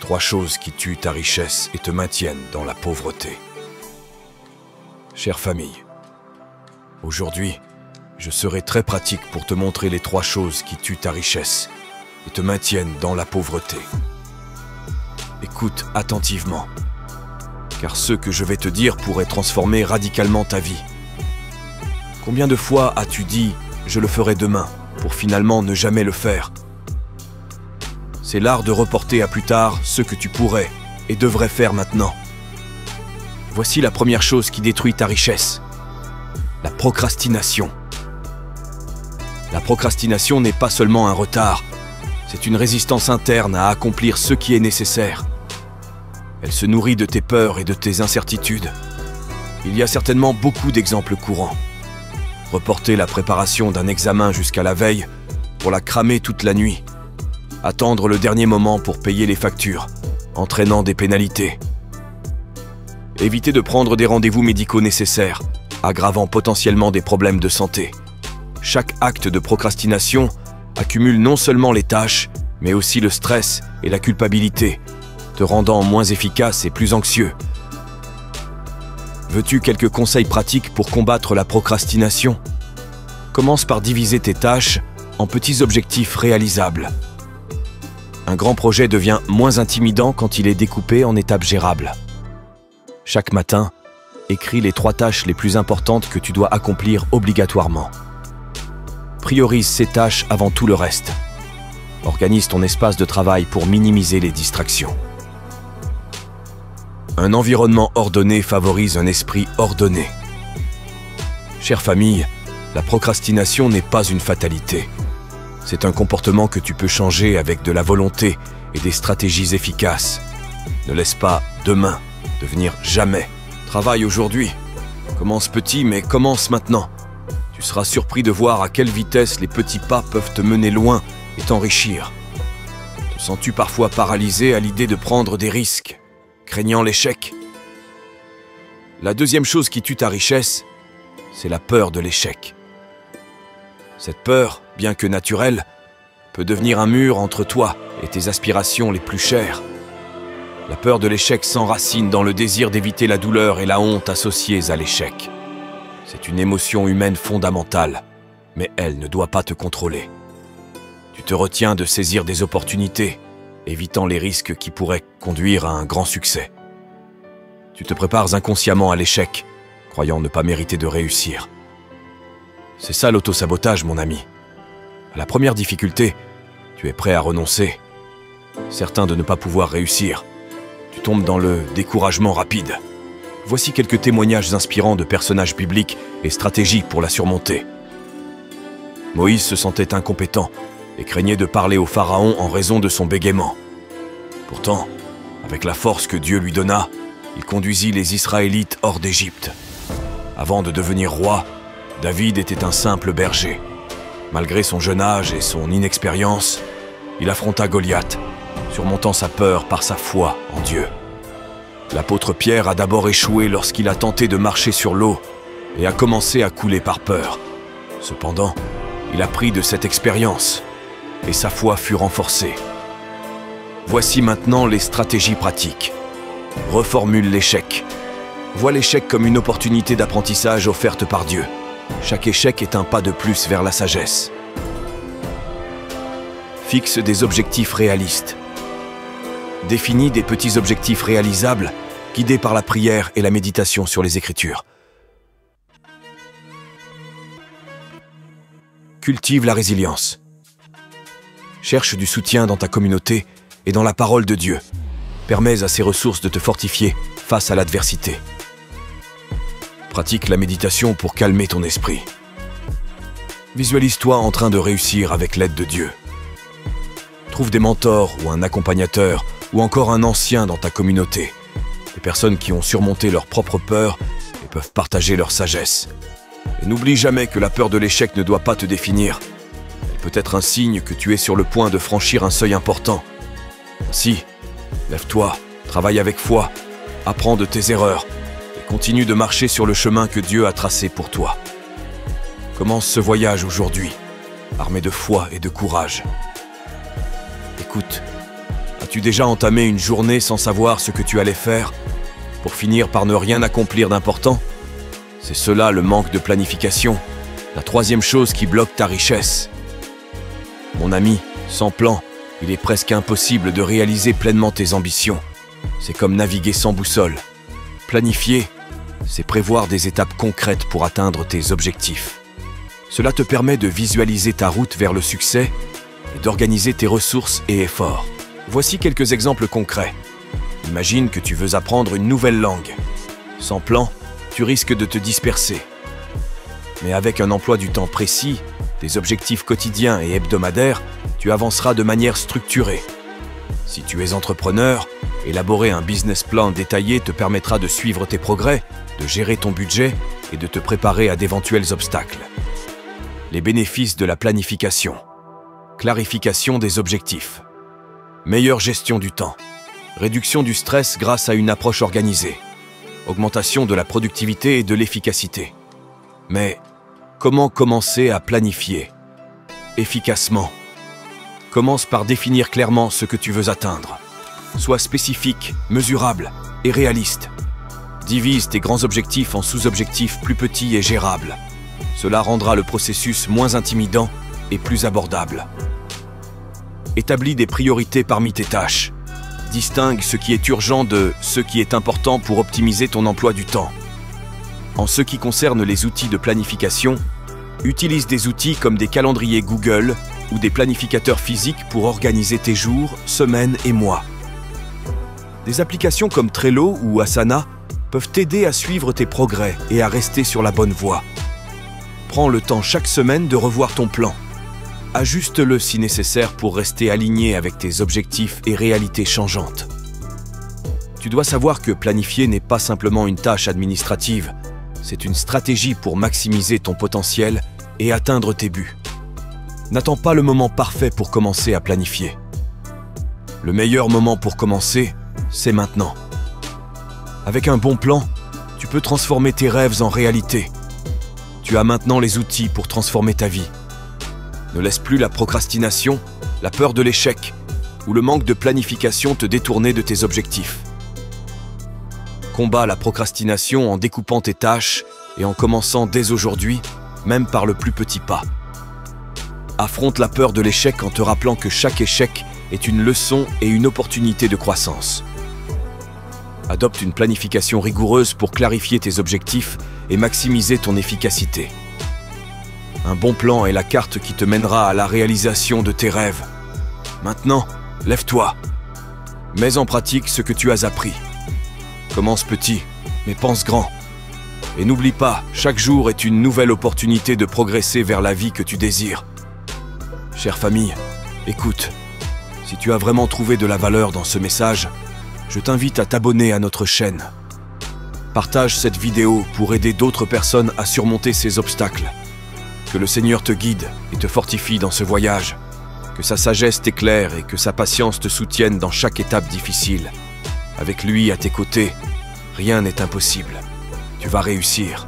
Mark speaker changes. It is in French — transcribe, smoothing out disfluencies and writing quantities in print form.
Speaker 1: 3 choses qui tuent ta richesse et te maintiennent dans la pauvreté. Chère famille, aujourd'hui, je serai très pratique pour te montrer les 3 choses qui tuent ta richesse et te maintiennent dans la pauvreté. Écoute attentivement, car ce que je vais te dire pourrait transformer radicalement ta vie. Combien de fois as-tu dit « je le ferai demain » pour finalement ne jamais le faire? C'est l'art de reporter à plus tard ce que tu pourrais et devrais faire maintenant. Voici la première chose qui détruit ta richesse. La procrastination. La procrastination n'est pas seulement un retard, c'est une résistance interne à accomplir ce qui est nécessaire. Elle se nourrit de tes peurs et de tes incertitudes. Il y a certainement beaucoup d'exemples courants. Reporter la préparation d'un examen jusqu'à la veille pour la cramer toute la nuit. Attendre le dernier moment pour payer les factures, entraînant des pénalités. Éviter de prendre des rendez-vous médicaux nécessaires, aggravant potentiellement des problèmes de santé. Chaque acte de procrastination accumule non seulement les tâches, mais aussi le stress et la culpabilité, te rendant moins efficace et plus anxieux. Veux-tu quelques conseils pratiques pour combattre la procrastination? Commence par diviser tes tâches en petits objectifs réalisables. Un grand projet devient moins intimidant quand il est découpé en étapes gérables. Chaque matin, écris les 3 tâches les plus importantes que tu dois accomplir obligatoirement. Priorise ces tâches avant tout le reste. Organise ton espace de travail pour minimiser les distractions. Un environnement ordonné favorise un esprit ordonné. Chère famille, la procrastination n'est pas une fatalité. C'est un comportement que tu peux changer avec de la volonté et des stratégies efficaces. Ne laisse pas demain devenir jamais. Travaille aujourd'hui. Commence petit, mais commence maintenant. Tu seras surpris de voir à quelle vitesse les petits pas peuvent te mener loin et t'enrichir. Te sens-tu parfois paralysé à l'idée de prendre des risques, craignant l'échec? La deuxième chose qui tue ta richesse, c'est la peur de l'échec. Cette peur, bien que naturelle, peut devenir un mur entre toi et tes aspirations les plus chères. La peur de l'échec s'enracine dans le désir d'éviter la douleur et la honte associées à l'échec. C'est une émotion humaine fondamentale, mais elle ne doit pas te contrôler. Tu te retiens de saisir des opportunités, évitant les risques qui pourraient conduire à un grand succès. Tu te prépares inconsciemment à l'échec, croyant ne pas mériter de réussir. C'est ça l'autosabotage, mon ami. À la première difficulté, tu es prêt à renoncer, certain de ne pas pouvoir réussir. Tu tombes dans le découragement rapide. Voici quelques témoignages inspirants de personnages bibliques et stratégiques pour la surmonter. Moïse se sentait incompétent et craignait de parler au pharaon en raison de son bégaiement. Pourtant, avec la force que Dieu lui donna, il conduisit les Israélites hors d'Égypte. Avant de devenir roi, David était un simple berger. Malgré son jeune âge et son inexpérience, il affronta Goliath, surmontant sa peur par sa foi en Dieu. L'apôtre Pierre a d'abord échoué lorsqu'il a tenté de marcher sur l'eau et a commencé à couler par peur. Cependant, il a appris de cette expérience et sa foi fut renforcée. Voici maintenant les stratégies pratiques. Reformule l'échec. Vois l'échec comme une opportunité d'apprentissage offerte par Dieu. Chaque échec est un pas de plus vers la sagesse. Fixe des objectifs réalistes. Définis des petits objectifs réalisables, guidés par la prière et la méditation sur les Écritures. Cultive la résilience. Cherche du soutien dans ta communauté et dans la parole de Dieu. Permets à ces ressources de te fortifier face à l'adversité. Pratique la méditation pour calmer ton esprit. Visualise-toi en train de réussir avec l'aide de Dieu. Trouve des mentors ou un accompagnateur ou encore un ancien dans ta communauté. Des personnes qui ont surmonté leurs propres peurs et peuvent partager leur sagesse. Et n'oublie jamais que la peur de l'échec ne doit pas te définir. Elle peut être un signe que tu es sur le point de franchir un seuil important. Ainsi, lève-toi, travaille avec foi, apprends de tes erreurs et continue de marcher sur le chemin que Dieu a tracé pour toi. Commence ce voyage aujourd'hui, armé de foi et de courage. Écoute, As-tu déjà entamé une journée sans savoir ce que tu allais faire, pour finir par ne rien accomplir d'important? C'est cela le manque de planification, la troisième chose qui bloque ta richesse. Mon ami, sans plan, il est presque impossible de réaliser pleinement tes ambitions. C'est comme naviguer sans boussole. Planifier, c'est prévoir des étapes concrètes pour atteindre tes objectifs. Cela te permet de visualiser ta route vers le succès et d'organiser tes ressources et efforts. Voici quelques exemples concrets. Imagine que tu veux apprendre une nouvelle langue. Sans plan, tu risques de te disperser. Mais avec un emploi du temps précis, des objectifs quotidiens et hebdomadaires, tu avanceras de manière structurée. Si tu es entrepreneur, élaborer un business plan détaillé te permettra de suivre tes progrès, de gérer ton budget et de te préparer à d'éventuels obstacles. Les bénéfices de la planification. Clarification des objectifs. Meilleure gestion du temps. Réduction du stress grâce à une approche organisée. Augmentation de la productivité et de l'efficacité. Mais comment commencer à planifier efficacement? Commence par définir clairement ce que tu veux atteindre. Sois spécifique, mesurable et réaliste. Divise tes grands objectifs en sous-objectifs plus petits et gérables. Cela rendra le processus moins intimidant et plus abordable. Établis des priorités parmi tes tâches. Distingue ce qui est urgent de ce qui est important pour optimiser ton emploi du temps. En ce qui concerne les outils de planification, utilise des outils comme des calendriers Google ou des planificateurs physiques pour organiser tes jours, semaines et mois. Des applications comme Trello ou Asana peuvent t'aider à suivre tes progrès et à rester sur la bonne voie. Prends le temps chaque semaine de revoir ton plan. Ajuste-le si nécessaire pour rester aligné avec tes objectifs et réalités changeantes. Tu dois savoir que planifier n'est pas simplement une tâche administrative, c'est une stratégie pour maximiser ton potentiel et atteindre tes buts. N'attends pas le moment parfait pour commencer à planifier. Le meilleur moment pour commencer, c'est maintenant. Avec un bon plan, tu peux transformer tes rêves en réalité. Tu as maintenant les outils pour transformer ta vie. Ne laisse plus la procrastination, la peur de l'échec ou le manque de planification te détourner de tes objectifs. Combats la procrastination en découpant tes tâches et en commençant dès aujourd'hui, même par le plus petit pas. Affronte la peur de l'échec en te rappelant que chaque échec est une leçon et une opportunité de croissance. Adopte une planification rigoureuse pour clarifier tes objectifs et maximiser ton efficacité. Un bon plan est la carte qui te mènera à la réalisation de tes rêves. Maintenant, lève-toi. Mets en pratique ce que tu as appris. Commence petit, mais pense grand. Et n'oublie pas, chaque jour est une nouvelle opportunité de progresser vers la vie que tu désires. Chère famille, écoute, si tu as vraiment trouvé de la valeur dans ce message, je t'invite à t'abonner à notre chaîne. Partage cette vidéo pour aider d'autres personnes à surmonter ces obstacles. Que le Seigneur te guide et te fortifie dans ce voyage. Que sa sagesse t'éclaire et que sa patience te soutienne dans chaque étape difficile. Avec lui à tes côtés, rien n'est impossible. Tu vas réussir.